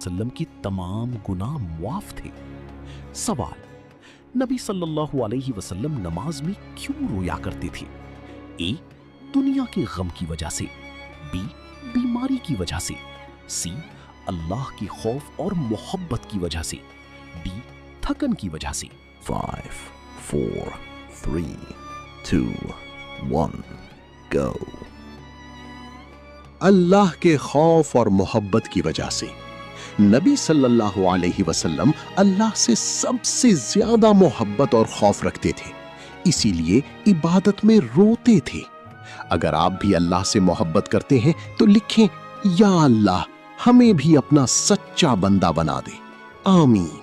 वसल्लम की तमाम गुनाह मुआफ थे। सवाल: नबी सल्लल्लाहु अलैहि वसल्लम नमाज में क्यों रोया करते थे? ए, दुनिया के गम की वजह से, बी, बीमारी की वजह से, सी, अल्लाह की खौफ और मोहब्बत की वजह से, डी, थकन की वजह से। 5 4 3 2 1 go। अल्लाह के खौफ और मोहब्बत की वजह से। नबी सल्लल्लाहु अलैहि वसल्लम अल्लाह से सबसे ज्यादा मोहब्बत और खौफ रखते थे, इसीलिए इबादत में रोते थे। अगर आप भी अल्लाह से मोहब्बत करते हैं तो लिखें, या अल्लाह हमें भी अपना सच्चा बंदा बना दे। आमीन।